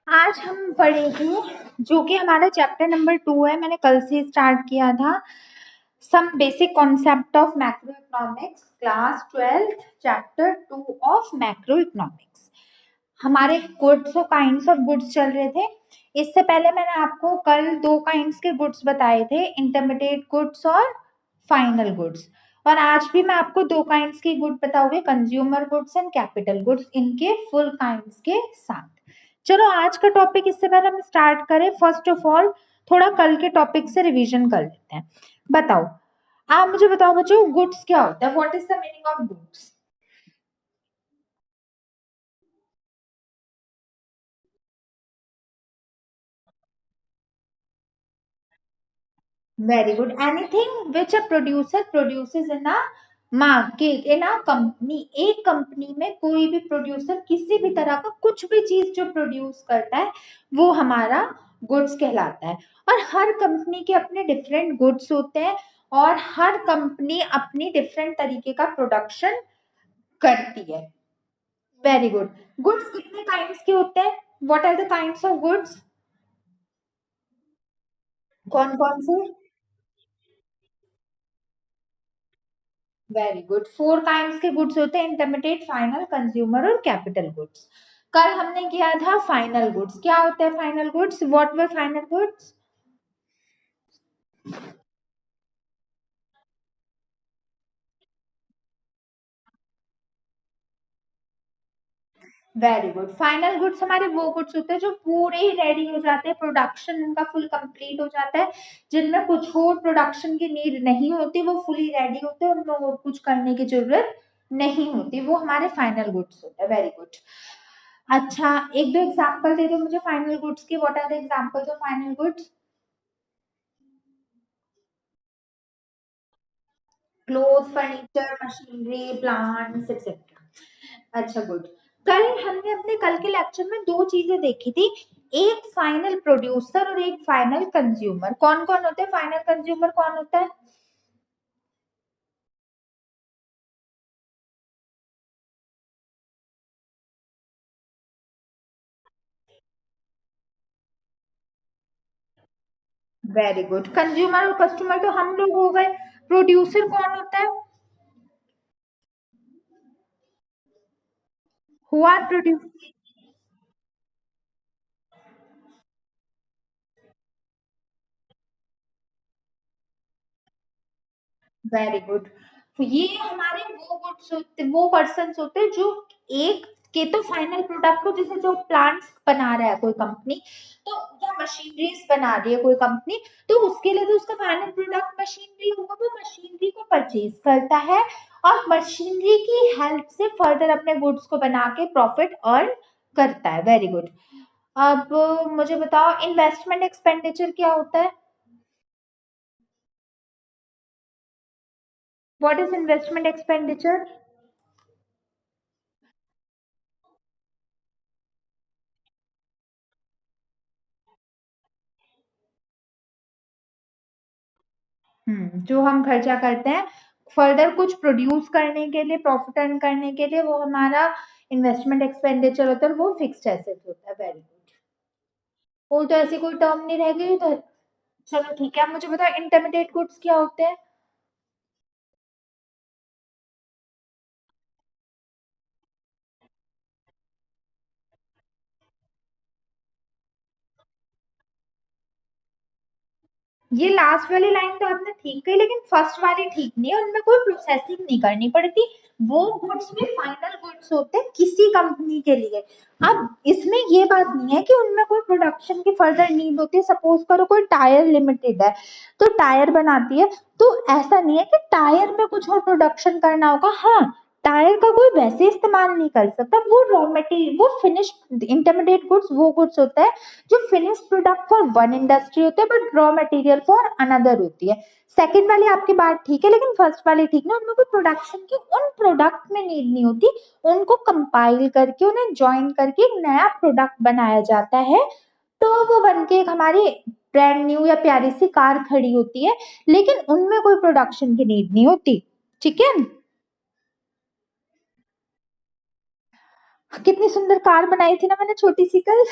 आज हम पढ़ेंगे जो कि हमारा चैप्टर नंबर 2 है। मैंने कल से स्टार्ट किया था। Some basic concept of macroeconomics, class 12, chapter 2 of macroeconomics. हमारे गुड्स और काइंड्स ऑफ गुड्स चल रहे थे। इससे पहले मैंने आपको कल दो काइंड्स के गुड्स बताए थे, इंटरमीडिएट गुड्स और फाइनल गुड्स। और आज भी मैं आपको दो काइंड्स की गुड बताऊंगी, consumer goods and capital goods, इनके फुल काइंड्स के साथ। चलो आज का टॉपिक, इससे पहले हम स्टार्ट करें, फर्स्ट ऑफ ऑल थोड़ा कल के टॉपिक से रिवीजन कर लेते हैं। बताओ, आप मुझे बताओ बच्चों, गुड्स क्या होता है? What is the meaning of goods? Very good. Anything which a producer produces in a market, in a company, एक कंपनी में कोई भी प्रोड्यूसर किसी भी तरह का कुछ भी चीज जो प्रोड्यूस करता है वो हमारा गुड्स कहलाता है। और हर कंपनी के अपने डिफरेंट गुड्स होते हैं और हर कंपनी अपनी डिफरेंट तरीके का प्रोडक्शन करती है। Very good. गुड्स कितने काइंड्स के होते हैं? What are the kinds of goods? कौन कौन से? Very good. फोर काइंड्स के गुड्स होते हैं, इंटरमीडिएट, फाइनल, कंज्यूमर और कैपिटल गुड्स। कल हमने किया था फाइनल गुड्स। क्या होता है final goods? What were final goods? Very good. Final goods हमारे वो गुड्स होते हैं जो पूरे ही रेडी हो जाते हैं, प्रोडक्शन उनका फुल कंप्लीट हो जाता है, जिनमें कुछ और प्रोडक्शन की नीड नहीं होती, वो फुली रेडी होते हैं, उनमें और कुछ करने की जरूरत नहीं होती, वो हमारे फाइनल गुड्स होते हैं। Very good. अच्छा, एक दो एग्जांपल दे दो मुझे फाइनल गुड्स की। What are the examples of final goods? Cloth, furniture, machinery, plants etcetera. अच्छा, गुड। कल हमने अपने कल के लेक्चर में दो चीजें देखी थी, एक फाइनल प्रोड्यूसर और एक फाइनल कंज्यूमर। कौन कौन होते हैं फाइनल कंज्यूमर? कौन होता है? Very good. कंज्यूमर और कस्टमर तो हम लोग हो गए। प्रोड्यूसर कौन होता है? Who are produce? Very good. तो ये हमारे वो गुड्स होते, वो पर्सन होते हैं जो एक के तो फाइनल प्रोडक्ट को, जैसे जो प्लांट्स बना रहा है कोई कंपनी, तो या मशीनरीज बना रही है कोई कंपनी, तो उसके लिए तो उसका फाइनल प्रोडक्ट मशीनरी होगा, वो मशीनरी को परचेज करता है और मशीनरी की हेल्प से फर्दर अपने गुड्स को बना के प्रॉफिट अर्न करता है। Very good. अब मुझे बताओ, इन्वेस्टमेंट एक्सपेंडिचर क्या होता है? What is investment expenditure? जो हम खर्चा करते हैं फर्दर कुछ प्रोड्यूस करने के लिए, प्रॉफिट अर्न करने के लिए, वो हमारा इन्वेस्टमेंट एक्सपेंडिचर होता है, वो फिक्स्ड एसेट होता है। Very good. वो तो ऐसी कोई टर्म नहीं रह गई तो। चलो ठीक है, अब मुझे बताओ इंटरमीडिएट गुड्स क्या होते हैं? ये लास्ट वाली लाइन तो आपने ठीक कही, लेकिन फर्स्ट वाली ठीक नहीं है, उनमें कोई प्रोसेसिंग नहीं करनी पड़ती। वो गुड्स भी फाइनल गुड्स होते हैं किसी कंपनी के लिए। अब इसमें ये बात नहीं है कि उनमें कोई प्रोडक्शन की फर्दर नीड होती है। सपोज करो कोई टायर लिमिटेड है, तो टायर बनाती है, तो ऐसा नहीं है कि टायर में कुछ और प्रोडक्शन करना होगा। हाँ, टायर का कोई वैसे इस्तेमाल नहीं कर सकता, वो रॉ मटेरियल, वो फिनिश्ड इंटरमीडिएट गुड्स वो गुड्स होता है जो finish product for one industry होते हैं but raw material for another होती है। सेकंड वाली आपकी बात ठीक है, लेकिन फर्स्ट वाली ठीक ना, उनमें कोई प्रोडक्शन की उन प्रोडक्ट में नीड नहीं होती, उनको कंपाइल करके उन्हें ज्वाइन करके एक नया प्रोडक्ट बनाया जाता है, तो वो बन के एक हमारी ब्रांड न्यू या प्यारी सी कार खड़ी होती है, लेकिन उनमें कोई प्रोडक्शन की नीड नहीं होती। ठीक है? कितनी सुंदर कार बनाई थी ना मैंने छोटी सी कल।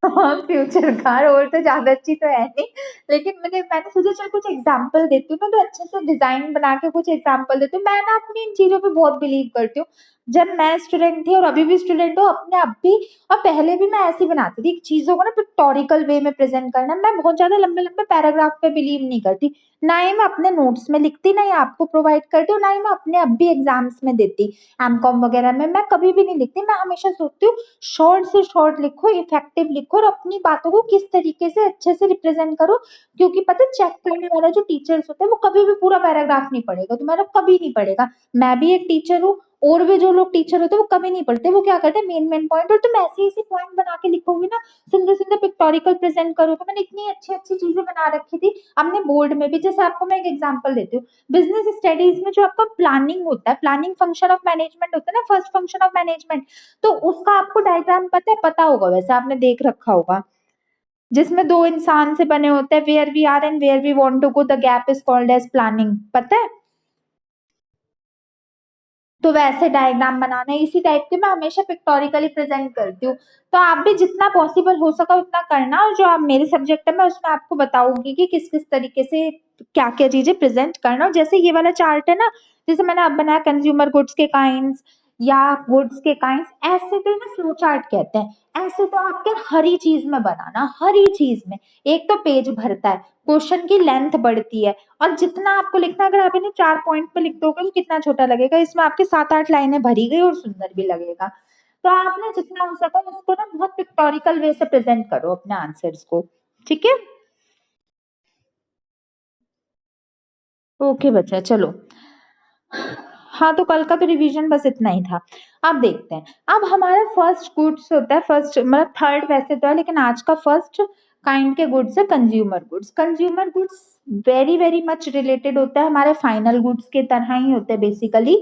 हाँ, फ्यूचर कार और तो ज़्यादा अच्छी तो है नहीं, लेकिन मैंने सोचा चल कुछ एग्ज़ाम्पल देती हूँ ना, तो अच्छे से डिज़ाइन बना के कुछ एग्ज़ाम्पल देती हूँ। मैं ना अपनी इन चीज़ों पे बहुत बिलीव करती हूँ। जब मैं स्टूडेंट थी और अभी भी स्टूडेंट हूँ, अपने आप भी और पहले भी मैं ऐसे ही बनाती थी, चीज़ों को ना पिक्टोरिकल वे में प्रेज़ेंट करना। मैं बहुत ज़्यादा लंबे-लंबे पैराग्राफ पे बिलीव नहीं करती। ना ही मैं अपने नोट्स में लिखती, ना ही आपको प्रोवाइड करती हूँ, ना ही मैं अपने आप भी एग्ज़ाम्स में देती। एमकॉम वगैरह में मैं कभी भी नहीं लिखती। मैं हमेशा सोचती हूँ शॉर्ट से शॉर्ट लिखो, इफेक्टिव लिखो और अपनी बातों को किस तरीके से अच्छे से रिप्रेजेंट करो, क्योंकि पता है चेक करने वाला जो टीचर्स होता है वो कभी भी पूरा पैराग्राफ नहीं पढ़ेगा, तुम्हारा कभी नहीं पढ़ेगा। मैं भी एक टीचर हूँ, और भी जो लोग टीचर होते हैं वो कभी नहीं पढ़ते, वो क्या करते हैं मेन पॉइंट, और तुम ऐसे ऐसे पॉइंट बना के लिखोगे ना, सुंदर सुंदर पिक्टोरिकल प्रेजेंट करोगे। मैंने इतनी अच्छी अच्छी चीजें बना रखी थी अपने बोर्ड में भी। जैसे आपको मैं एक एग्जांपल देती हूँ, बिजनेस स्टडीज में जो आपका प्लानिंग होता है, प्लानिंग फंक्शन ऑफ मैनेजमेंट होता है ना, फर्स्ट फंक्शन ऑफ मैनेजमेंट, तो उसका आपको डायग्राम पता है, पता होगा वैसे आपने देख रखा होगा, जिसमें दो इंसान से बने होते हैं, where we are and where we want to go, the gap is called as planning, पता है? तो वैसे डायग्राम बनाना है, इसी टाइप के मैं हमेशा पिक्टोरिकली प्रेजेंट करती हूँ। तो आप भी जितना पॉसिबल हो सका उतना करना, और जो आप मेरे सब्जेक्ट है मैं उसमें आपको बताऊंगी कि किस किस तरीके से क्या क्या चीजें प्रेजेंट करना। और जैसे ये वाला चार्ट है ना, जैसे मैंने अब बनाया कंज्यूमर गुड्स के काइंड्स या गुड्स के काइंड्स, ऐसे तो ना फ्लो चार्ट कहते हैं। ऐसे तो आपके हर ही चीज में बनाना, हर ही चीज में। एक तो पेज भरता है, क्वेश्चन की लेंथ बढ़ती है, और जितना आपको लिखना है, अगर आप इन्हें 4 पॉइंट पे लिख दोगे तो कितना छोटा लगेगा, इसमें आपके 7-8 लाइनें भरी गई और सुंदर भी लगेगा। तो आप ना जितना हो सका उसको ना बहुत पिक्टोरिकल वे से प्रेजेंट करो अपने आंसर्स को। ठीक है? ओके बच्चा, चलो। हाँ, तो कल का तो रिवीजन बस इतना ही था। अब देखते हैं। अब हमारा फर्स्ट गुड्स होता है, फर्स्ट मतलब थर्ड वैसे तो है, लेकिन आज का फर्स्ट काइंड के गुड्स है consumer goods. Consumer goods very very much related होता है हमारे फाइनल गुड्स के तरह ही होते हैं बेसिकली।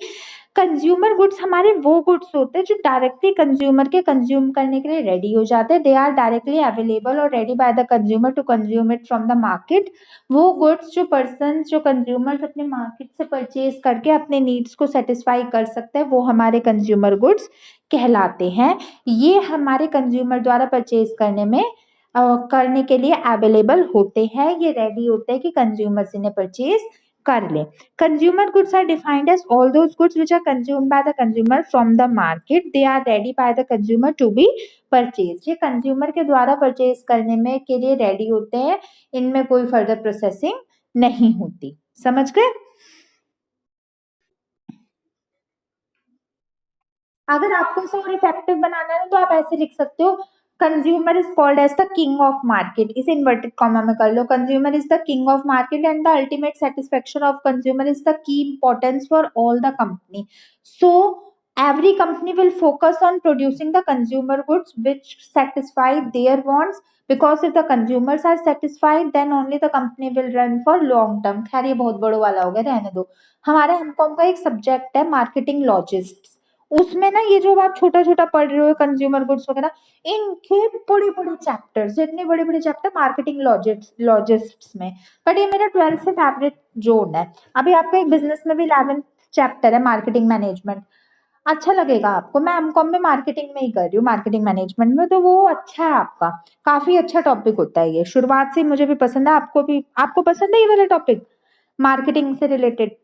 कंज्यूमर गुड्स हमारे वो गुड्स होते हैं जो डायरेक्टली कंज्यूमर के कंज्यूम करने के लिए रेडी हो जाते हैं। दे आर डायरेक्टली अवेलेबल और ready by the consumer to consume it from the market. वो गुड्स जो पर्सन जो कंज्यूमर्स अपने मार्केट से परचेज करके अपने नीड्स को सेटिस्फाई कर सकते हैं, वो हमारे कंज्यूमर गुड्स कहलाते हैं। ये हमारे कंज्यूमर द्वारा परचेज करने के लिए अवेलेबल होते हैं, ये रेडी होते हैं कि कंज्यूमर्स इन्हें परचेज कर ले। Consumer goods are defined as all those goods which are consumed by the consumer from the market. They are ready by the consumer to be purchased. ये कंज्यूमर के द्वारा परचेज करने में के लिए रेडी होते हैं, इनमें कोई फर्दर प्रोसेसिंग नहीं होती। समझ गए? अगर आपको इसे और इफेक्टिव बनाना है तो आप ऐसे लिख सकते हो, consumer is called as the king of market. इसे इन्वर्टेड कॉमा में कर लो, consumer is the king of market and the ultimate satisfaction of consumer is the key importance for all the company. So every company will focus on producing the consumer goods which satisfy their wants, because if the consumers are satisfied then only the company will run for long term। खैर ये बहुत बड़ो वाला हो गया, रहने दो। हमारे एमकॉम का एक सब्जेक्ट है मार्केटिंग लॉजिस्टिक्स, उसमें ना ये जो आप छोटा छोटा पढ़ रहे हो कंज्यूमर गुड्स वगैरह, इनके बड़े बड़े चैप्टर्स, इतने बड़े बड़े चैप्टर मार्केटिंग लॉजिस्टिक्स में। बट ये मेरा 12th से फेवरेट जोन है। अभी आपका एक बिजनेस में भी 11th चैप्टर है मार्केटिंग मैनेजमेंट, अच्छा लगेगा आपको। मैं एमकॉम में मार्केटिंग में ही कर रही हूँ, मार्केटिंग मैनेजमेंट में, तो वो अच्छा है आपका। काफी अच्छा टॉपिक होता है ये, शुरुआत से मुझे भी पसंद है, आपको भी। आपको पसंद है ये वाला टॉपिक मार्केटिंग से रिलेटेड?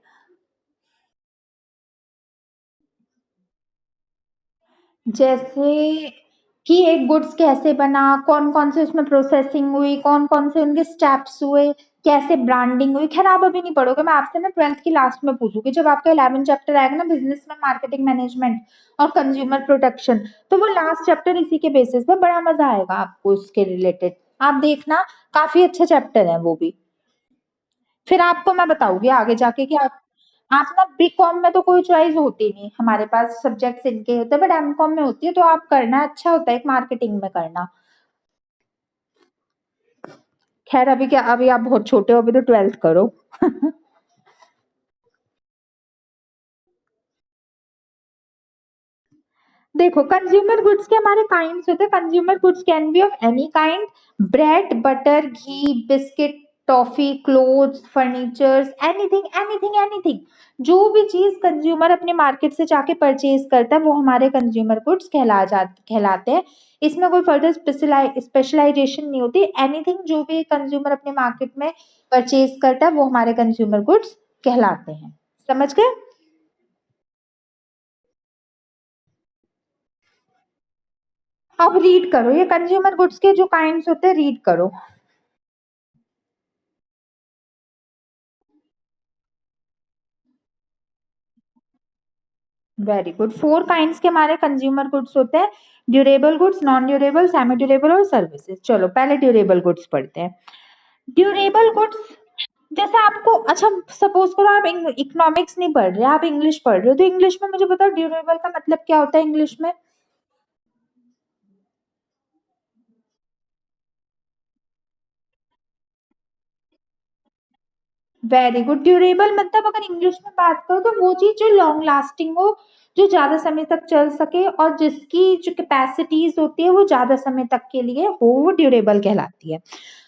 जैसे कि एक गुड्स कैसे बना, कौन कौन से उसमें प्रोसेसिंग हुई, कौन कौन से उनके स्टेप्स हुए, कैसे ब्रांडिंग हुई। खैर आप अभी नहीं पढ़ोगे, मैं आपसे ना 12th की लास्ट में पूछूंगी, जब आपका 11 चैप्टर आएगा ना बिजनेस में मार्केटिंग मैनेजमेंट और कंज्यूमर प्रोटेक्शन, तो वो लास्ट चैप्टर इसी के बेसिस पे बड़ा मजा आएगा आपको उसके रिलेटेड। आप देखना, काफी अच्छा चैप्टर है वो भी। फिर आपको मैं बताऊंगी आगे जाके कि आप ना बीकॉम में तो कोई चॉइस होती नहीं, हमारे पास सब्जेक्ट्स इनके होते हैं, बट एमकॉम में होती है, तो आप करना, अच्छा होता है एक मार्केटिंग में करना। खैर अभी क्या, अभी आप बहुत छोटे हो, अभी तो 12th करो। देखो कंज्यूमर गुड्स के हमारे काइंड्स होते हैं। Consumer goods can be of any kind, bread butter ghee biscuit toffee, clothes, furnitures, anything anything anything, जो भी चीज कंज्यूमर अपने मार्केट से जाके परचेज करता है वो हमारे कंज्यूमर गुड्स कहलाते हैं। इसमें कोई फर्दर स्पेशलाइजेशन नहीं होती। एनीथिंग जो भी कंज्यूमर अपने मार्केट में परचेज करता है वो हमारे कंज्यूमर गुड्स कहलाते हैं। समझ गए? अब रीड करो, ये कंज्यूमर गुड्स के जो काइंड्स होते हैं रीड करो। Very good. 4 काइंड्स के हमारे कंज्यूमर गुड्स होते हैं, durable goods, non durable, semi durable और सर्विसेज। चलो पहले ड्यूरेबल गुड्स पढ़ते हैं। ड्यूरेबल गुड्स, जैसे आपको, अच्छा सपोज करो आप इकोनॉमिक्स नहीं पढ़ रहे, आप इंग्लिश पढ़ रहे हो, तो इंग्लिश में मुझे बताओ ड्यूरेबल का मतलब क्या होता है इंग्लिश में? Very good. ड्यूरेबल मतलब अगर इंग्लिश में बात करो तो वो चीज जो लॉन्ग लास्टिंग हो, जो ज्यादा समय तक चल सके और जिसकी जो कैपेसिटीज होती है वो ज्यादा समय तक के लिए हो, वो ड्यूरेबल कहलाती है।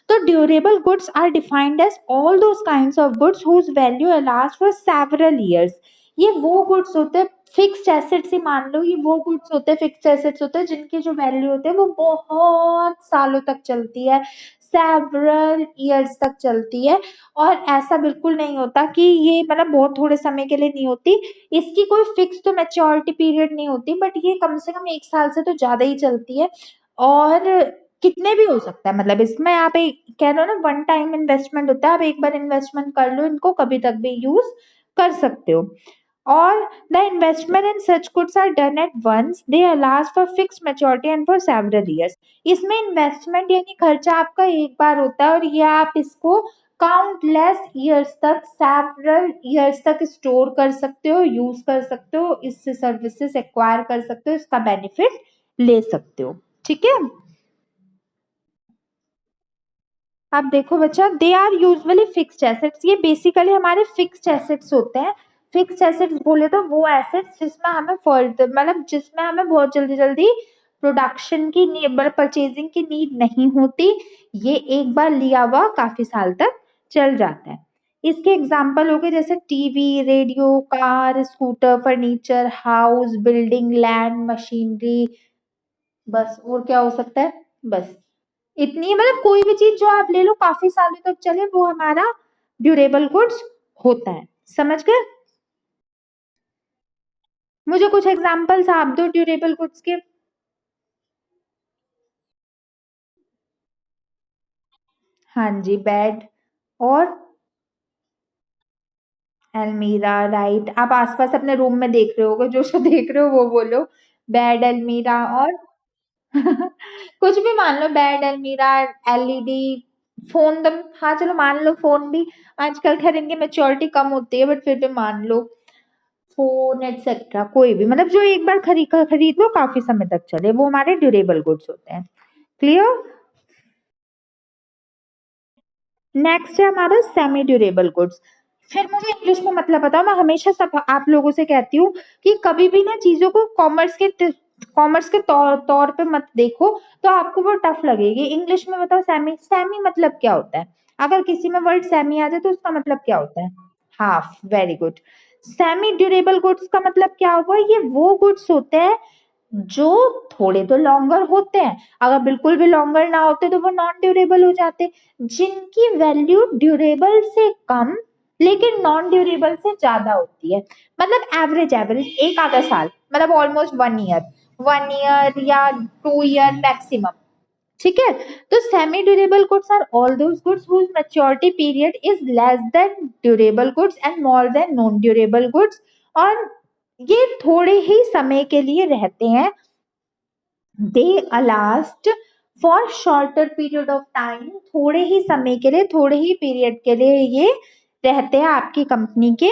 तो durable goods are defined as all those kinds of goods whose value last for several years. ये वो गुड्स होते हैं, फिक्स्ड एसेट्स ही मान लो, ये वो गुड्स होते हैं, फिक्स्ड एसेट्स होते हैं जिनकी जो वैल्यू होती है वो बहुत सालों तक चलती है, सेवरल ईयर्स तक चलती है। और ऐसा बिल्कुल नहीं होता कि ये मतलब बहुत थोड़े समय के लिए नहीं होती, इसकी कोई फिक्स तो मैच्योरिटी पीरियड नहीं होती, बट ये कम से कम 1 साल से तो ज्यादा ही चलती है। और कितने भी हो सकता है, मतलब इसमें आप एक कह रहे हो ना, वन टाइम इन्वेस्टमेंट होता है, आप एक बार इन्वेस्टमेंट कर लो, इनको कभी तक भी यूज कर सकते हो। और the investment in such goods are done at once, they last for fixed maturity and for several years। इसमें इन्वेस्टमेंट यानी खर्चा आपका एक बार होता है और ये आप इसको काउंटलेस ईयर्स तक, सेवरल ईयर्स तक स्टोर कर सकते हो, यूज कर सकते हो, इससे सर्विसेज एक्वायर कर सकते हो, इसका बेनिफिट ले सकते हो। ठीक है? अब देखो बच्चा, they are usually fixed assets, ये बेसिकली हमारे फिक्स्ड एसेट्स होते हैं। फिक्स्ड एसेट्स बोले तो वो एसेट्स जिसमें हमें फर्दर, मतलब जिसमें हमें बहुत जल्दी जल्दी प्रोडक्शन की मतलब परचेजिंग की नीड नहीं होती, ये एक बार लिया हुआ काफी साल तक चल जाता है। इसके एग्जाम्पल हो गए जैसे TV, radio, car, scooter, furniture, house, building, land, machinery. बस और क्या हो सकता है? बस इतनी, मतलब कोई भी चीज जो आप ले लो काफी सालों तक चले वो हमारा ड्यूरेबल गुड्स होता है। समझ गए? मुझे कुछ एग्जांपल्स आप दो ड्यूरेबल गुड्स के। हाँ जी, बेड और अलमीरा, राइट। आप आसपास अपने रूम में देख रहे होगे, जो जो देख रहे हो वो बोलो। बेड, अलमीरा और कुछ भी मान लो, बेड, अलमीरा, एलईडी, फोन दम, हाँ चलो मान लो फोन भी, आजकल खैर इनकी मेच्योरिटी कम होती है बट फिर भी मान लो, फोन एटसेट्रा कोई भी, मतलब जो एक बार खरीद लो काफी समय तक चले, वो हमारे ड्यूरेबल गुड्स होते हैं। क्लियर? नेक्स्ट है हमारा सेमी ड्यूरेबल गुड्स। फिर मुझे इंग्लिश में मतलब बताओ, मैं हमेशा सब आप लोगों से कहती हूँ कि कभी भी ना चीजों को कॉमर्स के तौर पे मत देखो, तो आपको वो टफ लगेगी। इंग्लिश में बताओ, सेमी सेमी मतलब क्या होता है? अगर किसी में वर्ड सेमी आ जाए तो उसका मतलब क्या होता है? Half. Very good. Semi durable goods का मतलब क्या हुआ? ये वो गुड्स होते हैं जो थोड़े तो लॉन्गर होते हैं, अगर बिल्कुल भी लॉन्गर ना होते तो वो नॉन ड्यूरेबल हो जाते, जिनकी वैल्यू ड्यूरेबल से कम लेकिन नॉन ड्यूरेबल से ज्यादा होती है। मतलब एवरेज एवरेज एक आधा साल, मतलब ऑलमोस्ट 1 ईयर, 1 ईयर या 2 ईयर मैक्सिमम। ठीक है? तो semi durable goods are all those goods whose maturity period is less than durable goods and more than non durable goods. और ये थोड़े ही समय के लिए रहते हैं, they last for shorter period of time, थोड़े ही समय के लिए, थोड़े ही पीरियड के लिए ये रहते हैं आपकी कंपनी के,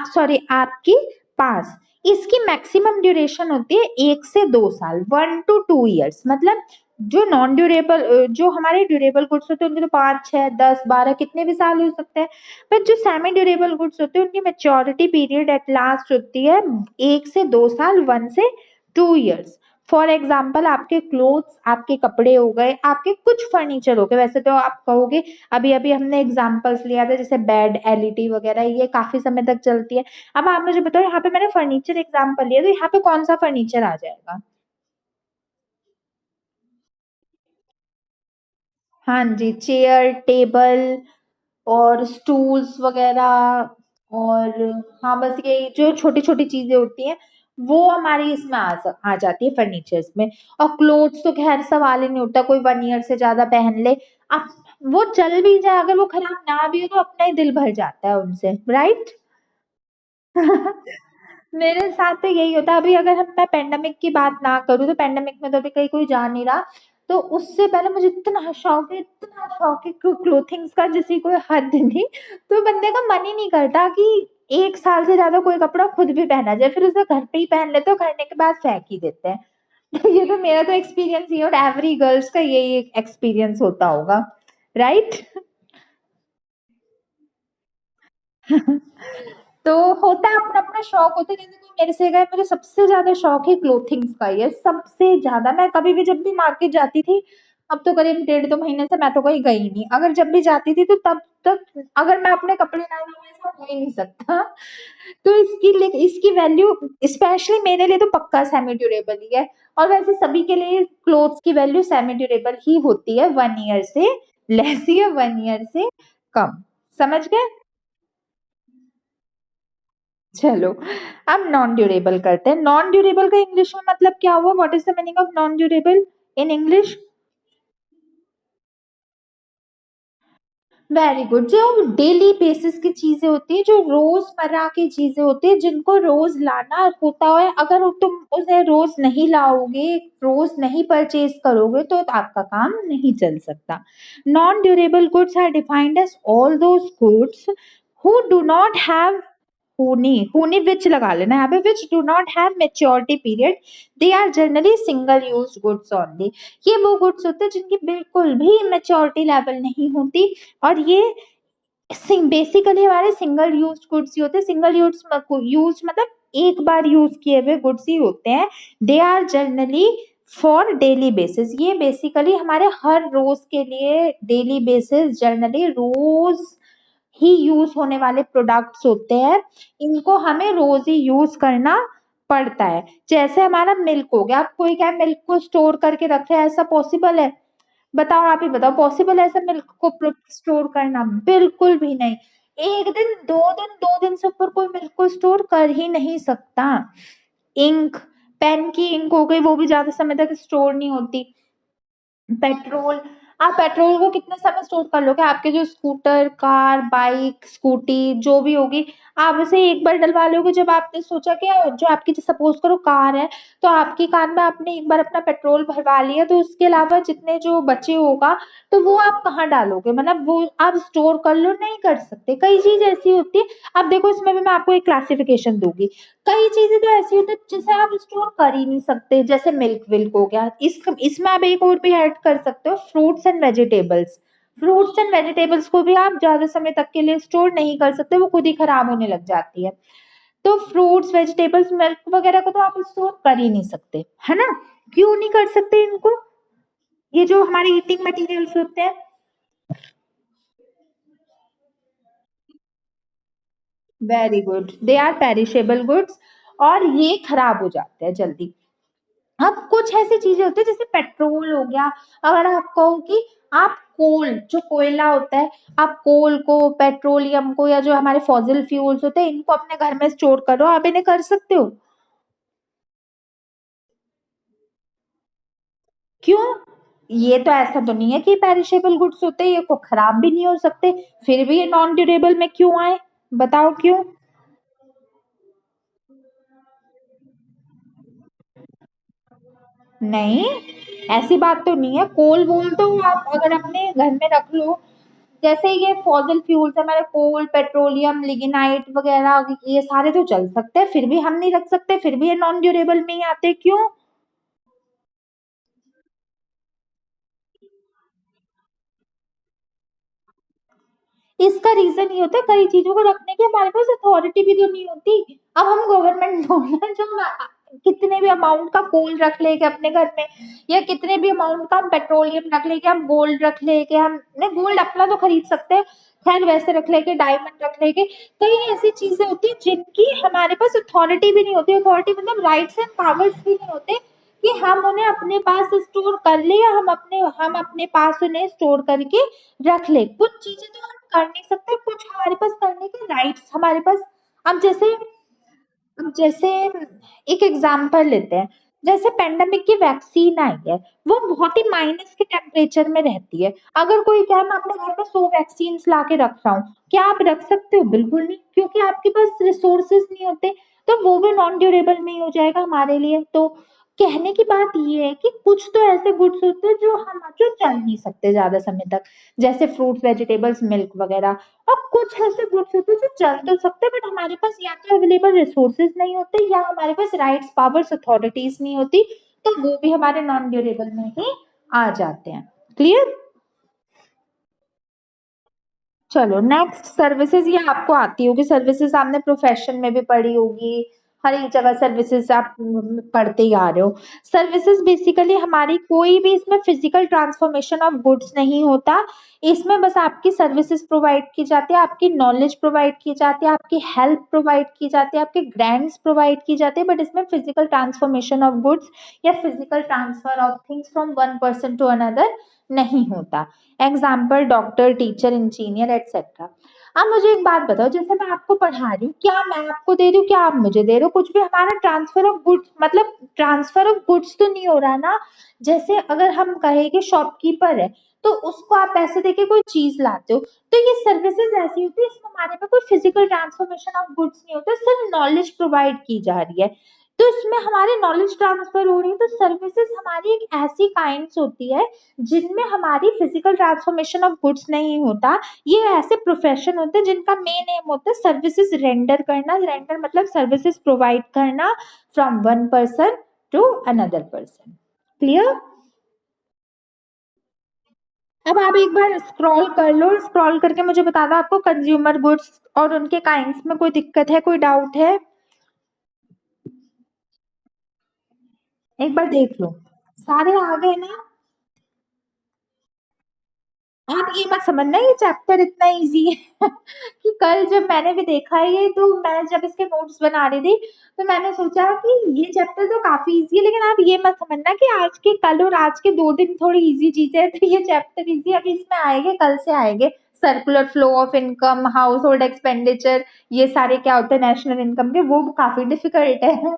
सॉरी आपकी पास। इसकी मैक्सिमम ड्यूरेशन होती है 1 से 2 साल, 1 to 2 ईयर्स। मतलब जो नॉन ड्यूरेबल, जो हमारे ड्यूरेबल गुड्स होते हैं उनके तो 5, 6, 10, 12 कितने भी साल हो सकते हैं, पर जो सेमी ड्यूरेबल गुड्स होते हैं उनकी मेच्योरिटी पीरियड एट लास्ट होती है 1 से 2 साल, 1 से 2 ईयर्स। फॉर एग्जाम्पल आपके क्लोथ्स, आपके कपड़े हो गए, आपके कुछ फर्नीचर हो गए। वैसे तो आप कहोगे, अभी अभी हमने एग्जाम्पल्स लिया था जैसे बेड, एलईडी वगैरह, ये काफी समय तक चलती है। अब आप मुझे बताओ, यहाँ पे मैंने फर्नीचर एग्जाम्पल लिया, तो यहाँ पे कौन सा फर्नीचर आ जाएगा? हाँ जी, चेयर, टेबल और स्टूल्स वगैरह, और हाँ बस यही जो छोटी छोटी चीजें होती हैं वो हमारी इसमें आ जाती है फर्नीचर्स में। और क्लोथ्स तो खैर सवाल ही नहीं उठता, कोई 1 ईयर से ज्यादा पहन ले, अब वो चल भी जाए, अगर वो खराब ना भी हो तो अपना ही दिल भर जाता है उनसे, राइट? मेरे साथ तो यही होता है। अभी अगर हम मैं पेंडेमिक की बात ना करूँ, तो पेंडेमिक में तो अभी कहीं कोई जा नहीं रहा, तो उससे पहले मुझे इतना शौक है क्लोथिंग्स का, जिसकी कोई हद नहीं। तो बंदे का मन ही नहीं करता कि 1 साल से ज्यादा कोई कपड़ा खुद भी पहना जाए, फिर उसे घर पे ही पहन लेते हो, करने के बाद फेंक ही देते हैं। तो ये तो मेरा तो एक्सपीरियंस ही है, और एवरी गर्ल्स का यही एक्सपीरियंस होता होगा, राइट? तो होता है, अपना अपना शौक होता है। जैसे कोई मेरे से गए, मुझे सबसे ज्यादा शौक है क्लोथिंग्स का, ये सबसे ज्यादा। मैं कभी भी जब भी मार्केट जाती थी, अब तो करीब 1.5 2 महीने से मैं तो कहीं गई नहीं, अगर जब भी जाती थी तो तब तक अगर मैं अपने कपड़े ना लाऊं, ऐसा हो ही नहीं सकता। तो इसकी वैल्यू स्पेशली मेरे लिए तो पक्का सेमी ड्यूरेबल ही है। और वैसे सभी के लिए क्लोथ्स की वैल्यू सेमी ड्यूरेबल ही होती है, 1 ईयर से लेस या 1 ईयर से कम। समझ गए? चलो, अब नॉन ड्यूरेबल करते हैं। नॉन ड्यूरेबल का इंग्लिश में मतलब क्या हुआ? What is the meaning of non durable in English? Very good. जो डेली बेसिस की चीजें होती है, जो रोजमर्रा की चीजें होती है, जिनको रोज लाना होता है, अगर तुम उसे रोज नहीं लाओगे, रोज नहीं परचेज करोगे, तो आपका काम नहीं चल सकता। Non durable goods are defined as all those goods who do not have, हूनी विच लगा लेना यहाँ पे, which do not have maturity period, they are generally single use goods only. ये वो गुड्स होते हैं जिनकी बिल्कुल भी मेच्योरिटी लेवल नहीं होती, और ये बेसिकली हमारे सिंगल यूज गुड्स ही होते हैं। सिंगल यूज मतलब एक बार यूज किए हुए गुड्स ही होते हैं। They are generally for daily basis, ये बेसिकली हमारे हर रोज के लिए, डेली बेसिस जनरली रोज ही यूज होने वाले प्रोडक्ट्स होते हैं। इनको हमें रोज ही यूज करना पड़ता है। जैसे हमारा मिल्क हो गया, आप कोई क्या मिल्क को स्टोर करके रख रहे हैं, ऐसा पॉसिबल है? बताओ, आप ही बताओ, पॉसिबल है ऐसा मिल्क को स्टोर करना? बिल्कुल भी नहीं। एक दिन, 2 दिन, 2 दिन से ऊपर कोई मिल्क को स्टोर कर ही नहीं सकता। इंक, पेन की इंक हो गई, वो भी ज्यादा समय तक स्टोर नहीं होती। पेट्रोल, आप पेट्रोल को कितने समय स्टोर कर लोगे? आपके जो स्कूटर, कार, बाइक, स्कूटी जो भी होगी, आप उसे एक बार डलवा लोगे। जब आपने सोचा कि जो आपकी, सपोज करो कार है, तो आपकी कार में आपने एक बार अपना पेट्रोल भरवा लिया, तो उसके अलावा जितने जो बचे होगा, तो वो आप कहाँ डालोगे? मतलब वो आप स्टोर कर लो, नहीं कर सकते। कई चीज ऐसी होती है। अब देखो, इसमें भी मैं आपको एक क्लासिफिकेशन दूंगी। कई चीजें तो ऐसी होती है जिसे आप स्टोर कर ही नहीं सकते, जैसे मिल्क विल्क हो गया। इसमें आप एक और भी ऐड कर सकते हो, fruits and vegetables. Fruits and vegetables को भी आप ज्यादा समय तक के लिए स्टोर नहीं कर सकते, वो खुद ही खराब होने लग जाती है। तो फ्रूट्स, वेजिटेबल्स, मिल्क वगैरह को तो आप स्टोर कर ही नहीं सकते, है ना? क्यों नहीं कर सकते इनको? ये जो हमारे ईटिंग मटेरियल्स होते हैं, very good, they are perishable goods, और ये खराब हो जाते हैं जल्दी। अब कुछ ऐसी चीजें होती है, जैसे पेट्रोल हो गया। अगर आप कहो कि आप कोल, जो कोयला होता है, आप कोल को, पेट्रोलियम को, या जो हमारे फॉसिल फ्यूल्स होते हैं, इनको अपने घर में स्टोर करो, आप इन्हें कर सकते हो? क्यों? ये तो ऐसा तो नहीं है कि पेरिशेबल गुड्स होते हैं, ये को खराब भी नहीं हो सकते, फिर भी ये नॉन ड्यूरेबल में क्यों आए? बताओ क्यों? नहीं, ऐसी बात तो नहीं है। कोल वोल तो आप अगर अपने घर में रख लो, जैसे ये फॉसिल फ्यूल्स हमारे कोल, पेट्रोलियम, लिग्नाइट वगैरह, ये सारे तो चल सकते हैं, फिर भी हम नहीं रख सकते, फिर भी ये नॉन ड्यूरेबल में ही आते, क्यों? इसका रीजन ये होता है, कई चीजों को रखने की हमारे पास अथॉरिटी भी तो नहीं होती। अब हम गवर्नमेंट थोड़ी ना, जो कितने भी अमाउंट का कोल रख लेंगे अपने घर में, या कितने भी अमाउंट का हम पेट्रोलियम रख लेंगे, हम गोल्ड रख लेंगे, हम नहीं गोल्ड अपना तो खरीद सकते हैं, खैर वैसे रख लेंगे, डायमंड रख लेंगे, कई ऐसी चीजें होती है जिनकी हमारे पास अथॉरिटी भी नहीं होती, अथॉरिटी मतलब राइट्स एंड पावर्स भी नहीं होते कि हम उन्हें अपने पास स्टोर कर ले, या हम अपने पास उन्हें स्टोर करके रख ले। कुछ चीजें तो हम कर नहीं सकते, कुछ हमारे पास करने के राइट्स हमारे पास। अब जैसे एक एग्जांपल लेते हैं, जैसे पेंडेमिक की वैक्सीन आई है, वो बहुत ही माइनस के टेम्परेचर में रहती है। अगर कोई क्या मैं अपने घर में 100 वैक्सीन ला के रख रहा हूँ, क्या आप रख सकते हो? बिल्कुल नहीं, क्योंकि आपके पास रिसोर्सेज नहीं होते, तो वो भी नॉन ड्यूरेबल में ही हो जाएगा हमारे लिए। तो कहने की बात ये है कि कुछ तो ऐसे गुड्स होते हैं जो चल नहीं सकते ज्यादा समय तक, जैसे फ्रूट्स, वेजिटेबल्स, मिल्क वगैरह। और कुछ ऐसे गुड्स होते हैं जो चल तो सकते हैं, बट हमारे पास या तो अवेलेबल रिसोर्सेज नहीं होते, या हमारे पास राइट्स, पावर्स, अथॉरिटीज नहीं होती, तो वो भी हमारे नॉन ड्यूरेबल में ही आ जाते हैं। क्लियर? चलो नेक्स्ट, सर्विसेज, ये आपको आती होगी सर्विसेज, आपने प्रोफेशन में भी पढ़ी होगी, हर एक जगह सर्विसेज आप पढ़ते ही आ रहे हो। सर्विसेज बेसिकली हमारी कोई भी इसमें फिजिकल ट्रांसफॉर्मेशन ऑफ गुड्स नहीं होता, इसमें बस आपकी सर्विसेज प्रोवाइड की जाती है, आपकी नॉलेज प्रोवाइड की जाती है, आपकी हेल्प प्रोवाइड की जाती है, आपके ग्रांट्स प्रोवाइड की जाती है, बट इसमें फिजिकल ट्रांसफॉर्मेशन ऑफ गुड्स या physical transfer of things from one person to another नहीं होता। Example doctor, teacher, engineer etcetera. अब मुझे एक बात बताओ, जैसे मैं आपको पढ़ा रही हूँ, क्या मैं आपको दे रही हूँ, क्या आप मुझे दे रहे हो? कुछ भी हमारा ट्रांसफर ऑफ गुड्स, मतलब ट्रांसफर ऑफ गुड्स तो नहीं हो रहा ना। जैसे अगर हम कहें कि शॉपकीपर है, तो उसको आप पैसे देके कोई चीज लाते हो, तो ये सर्विसेज ऐसी होती है इसमें हमारे पे कोई फिजिकल ट्रांसफॉर्मेशन ऑफ गुड्स नहीं होता, सिर्फ नॉलेज प्रोवाइड की जा रही है, तो इसमें हमारी नॉलेज ट्रांसफर हो रही है। तो सर्विसेज हमारी एक ऐसी काइंड्स होती है जिनमें हमारी फिजिकल ट्रांसफॉर्मेशन ऑफ गुड्स नहीं होता। ये ऐसे प्रोफेशन होते हैं जिनका मेन एम होता है सर्विसेज रेंडर करना, रेंडर मतलब सर्विसेज प्रोवाइड करना from one person to another person. Clear? अब आप एक बार स्क्रॉल कर लो, स्क्रॉल करके मुझे बता दो आपको कंज्यूमर गुड्स और उनके काइंड्स में कोई दिक्कत है, कोई डाउट है? एक बार देख लो, सारे आ गए ना? आप ये मत समझना ये चैप्टर इतना इजी है कि कल जब मैंने भी देखा है ये, तो मैं जब इसके नोट्स बना रही थी, तो मैंने सोचा कि ये चैप्टर तो काफी इजी है, लेकिन आप ये मत समझना कि आज के कल और आज के 2 दिन थोड़ी इजी चीजें है, तो ये चैप्टर इजी अभी इसमें आएंगे, कल से आएंगे। Circular flow of income, house hold expenditure, ये सारे क्या होते हैं नेशनल इनकम के, वो काफी डिफिकल्ट है।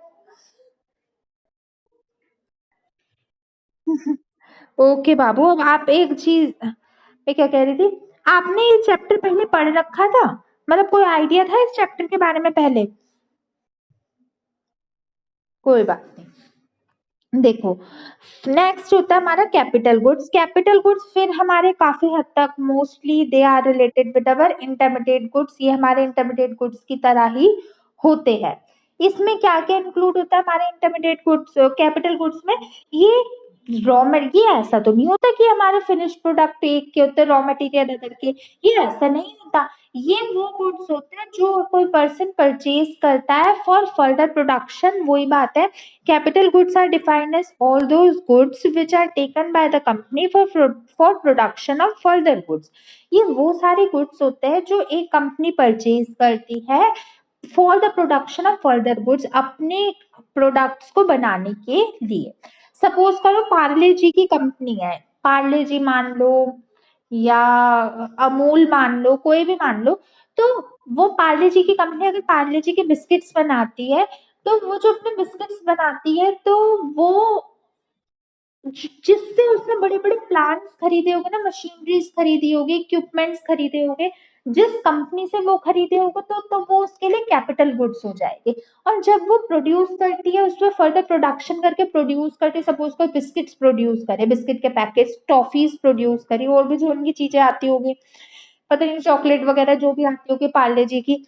ओके बाबू, अब आप एक चीज, मैं क्या कह रही थी, आपने ये चैप्टर पहले पढ़ रखा था, मतलब कोई आइडिया था इस चैप्टर के बारे में पहले? कोई बात नहीं, देखो नेक्स्ट होता है हमारा कैपिटल गुड्स। कैपिटल गुड्स फिर हमारे काफी हद तक mostly they are related with our intermediate goods, ये हमारे इंटरमीडिएट गुड्स की तरह ही होते हैं। इसमें क्या क्या इंक्लूड होता है हमारे इंटरमीडिएट गुड्स, कैपिटल गुड्स में? ये रॉ मटेरियल, ये ऐसा तो नहीं होता कि हमारे फिनिश प्रोडक्ट एक के होते हैं, रॉ मटेरियल अदर के, ये ऐसा नहीं होता। ये वो गुड्स होते हैं जो कोई पर्सन परचेज करता है फॉर फर्दर प्रोडक्शन, वही बात है। Capital goods are defined as all those goods which are taken by the company for production of further goods। ये वो सारे गुड्स होते हैं जो एक कंपनी परचेज करती है for the production of further goods, अपने प्रोडक्ट्स को बनाने के लिए। सपोज करो पार्ले जी की कंपनी है, पार्ले जी मान लो, या अमूल मान लो, कोई भी मान लो, तो वो पार्ले जी की कंपनी अगर पार्ले जी के बिस्किट्स बनाती है, तो वो जो अपने बिस्किट्स बनाती है, तो वो जिससे उसने बड़े बड़े प्लांट्स खरीदे होंगे ना, मशीनरीज खरीदी होगी, इक्विपमेंट्स खरीदे होंगे, जिस कंपनी से वो खरीदे होंगे, तो वो उसके लिए कैपिटल गुड्स हो जाएंगे। और जब वो प्रोड्यूस करती है, उसमें फर्दर प्रोडक्शन करके प्रोड्यूस करती है, सपोज कोई बिस्किट्स प्रोड्यूस करे, बिस्किट के पैकेट, टॉफीज प्रोड्यूस करी, और भी जो उनकी चीजें आती होगी, पता नहीं चॉकलेट वगैरह जो भी आती होगी पार्ले जी की,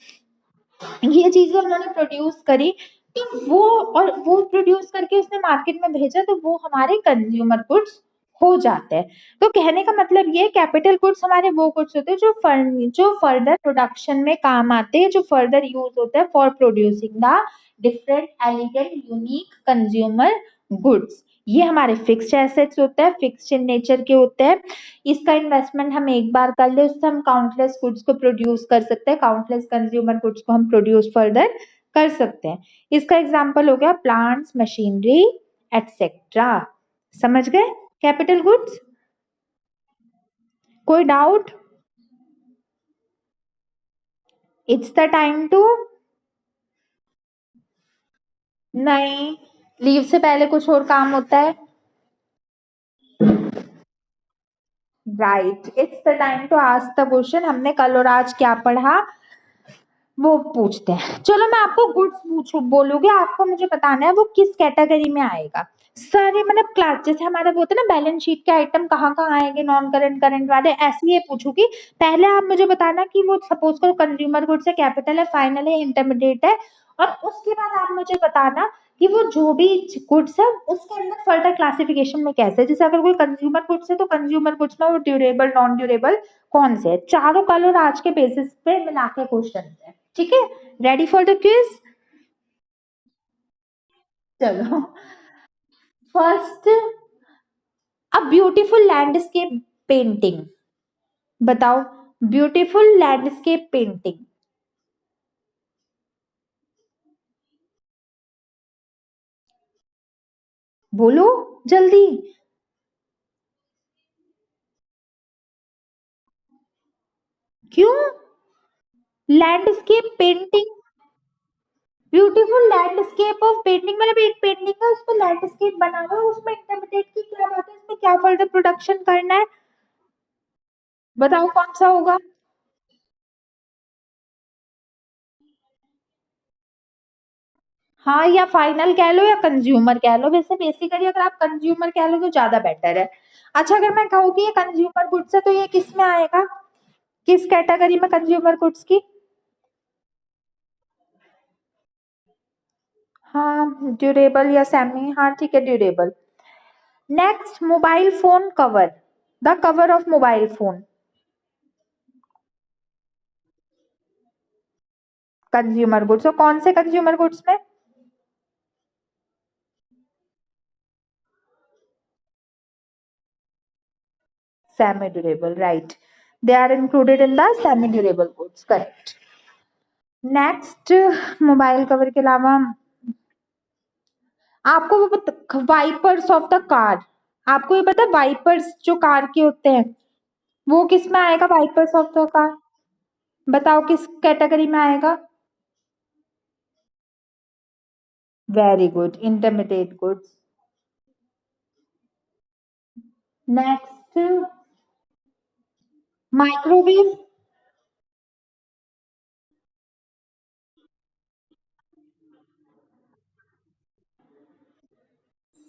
ये चीजें उन्होंने प्रोड्यूस करी, तो वो, और वो प्रोड्यूस करके उसने मार्केट में भेजा, तो वो हमारे कंज्यूमर गुड्स हो जाते हैं। तो कहने का मतलब ये कैपिटल गुड्स हमारे वो गुड्स होते हैं जो फर्दर प्रोडक्शन में काम आते हैं, जो फर्दर यूज होते हैं for producing the different elegant unique consumer goods. ये हमारे फिक्स्ड एसेट्स होते हैं, फिक्स्ड इन नेचर के होते हैं। इसका इन्वेस्टमेंट हम एक बार कर ले, उससे हम काउंटलेस गुड्स को प्रोड्यूस कर सकते हैं, काउंटलेस कंज्यूमर गुड्स को हम प्रोड्यूस फर्दर कर सकते हैं। इसका एग्जाम्पल हो गया प्लांट्स, मशीनरी एटसेट्रा। समझ गए कैपिटल गुड्स? कोई doubt? It's the time to. नहीं, लीव से पहले कुछ और काम होता है। Right, it's the time to ask the question. हमने कल और आज क्या पढ़ा वो पूछते हैं। चलो मैं आपको गुड्स पूछू बोलूंगी, आपको मुझे बताना है वो किस कैटेगरी में आएगा। सारे मतलब क्लास जैसे हमारा वो होता है ना बैलेंस शीट के आइटम कहाँ कहाँ आएंगे, नॉन करंट करंट वाले, ऐसे ये पूछूंगी। पहले आप मुझे बताना कि वो सपोज करो कंज्यूमर गुड्स है, कैपिटल है, फाइनल है, इंटरमीडिएट है। और उसके बाद आप मुझे बताना कि वो जो भी गुड्स है उसके अंदर फर्दर क्लासिफिकेशन में कैसे है। जैसे अगर कोई कंज्यूमर गुड्स है तो कंज्यूमर गुड्स में वो ड्यूरेबल, नॉन ड्यूरेबल कौन से है। चारों कल और आज के बेसिस पे मिला के क्वेश्चन है। ठीक है, रेडी फॉर द क्विज? चलो, first, a beautiful landscape painting. बताओ, ब्यूटीफुल लैंडस्केप पेंटिंग। बोलो जल्दी। क्यों? Landscape painting, beautiful landscape of painting मतलब एक पेंटिंग है उसमें लैंडस्केप बना हुआ है, उसमें इंटरमीडिएट की क्या बात है, इसमें क्या फर्दर प्रोडक्शन करना है? बताओ कौन सा होगा? हाँ, या फाइनल कह लो या कंज्यूमर कह लो, वैसे बेसिकली अगर आप कंज्यूमर कह लो तो ज्यादा बेटर है। अच्छा, अगर मैं कहूँ कि ये कंज्यूमर गुड्स है तो ये किस में आएगा, किस कैटेगरी में कंज्यूमर गुड्स की? हाँ, ड्यूरेबल या सेमी, हाँ ठीक है, durable. Next, mobile phone cover, the cover of mobile phone, consumer goods. और कौन से कंज्यूमर गुड्स में? Semi durable, right, they are included in the semi durable goods, correct. Next, mobile cover के अलावा आपको वो वाइपर्स ऑफ द कार, आपको ये पता है वाइपर्स जो कार के होते हैं वो किस में आएगा, वाइपर्स ऑफ द कार? बताओ किस कैटेगरी में आएगा? Very good, intermediate goods. Next, microwave,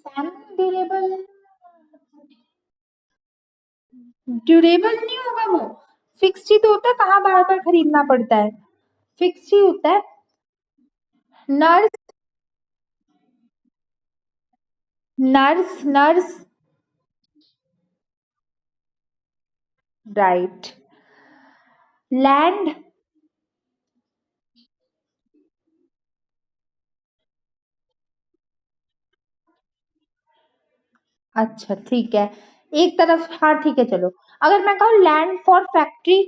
semi durable, durable नहीं होगा वो, फिक्स्ड ही तो होता है, कहाँ बार बार खरीदना पड़ता है, फिक्स्ड ही होता है। Nurse, nurse, nurse, right. Land, अच्छा ठीक है, एक तरफ, हाँ ठीक है चलो। अगर मैं कहूँ land for factory,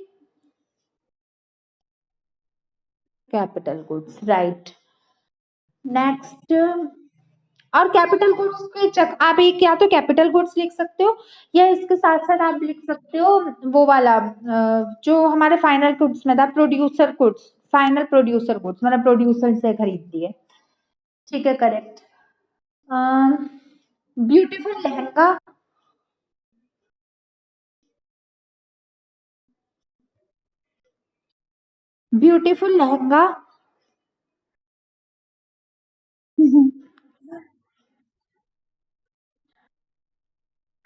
capital goods, right. Next, और कैपिटल गुड्स के आप एक या तो कैपिटल गुड्स लिख सकते हो या इसके साथ साथ आप लिख सकते हो वो वाला जो हमारे फाइनल गुड्स में था, producer goods, final producer goods मतलब प्रोड्यूसर से खरीद दिए। ठीक है, correct. Beautiful lehenga, beautiful lehenga,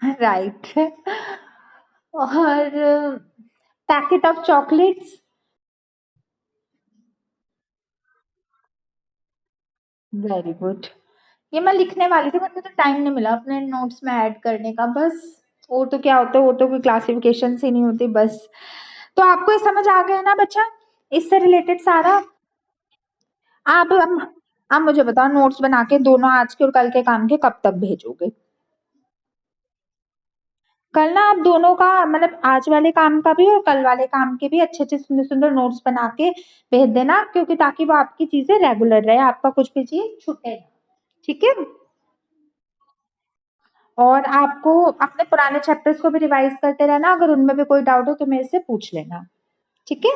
right. और packet of chocolates, very good. ये मैं लिखने वाली थी बट मुझे टाइम नहीं मिला अपने नोट्स में ऐड करने का बस। वो तो क्या होता है, वो तो कोई क्लासिफिकेशन से नहीं होती बस। तो आपको ये समझ आ गया ना बच्चा, इससे रिलेटेड सारा। आप अब मुझे बताओ, नोट्स बना के दोनों आज के और कल के काम के कब तक भेजोगे? कल ना आप दोनों का मतलब आज वाले काम का भी और कल वाले काम के भी अच्छे अच्छे सुंदर सुंदर नोट्स बना के भेज देना, क्योंकि ताकि वो आपकी चीजें रेगुलर रहे, आपका कुछ भी चीज छूटे ना। ठीक है। और आपको अपने पुराने चैप्टर्स को भी रिवाइज करते रहना, अगर उनमें भी कोई डाउट हो तो मेरे से पूछ लेना। ठीक है।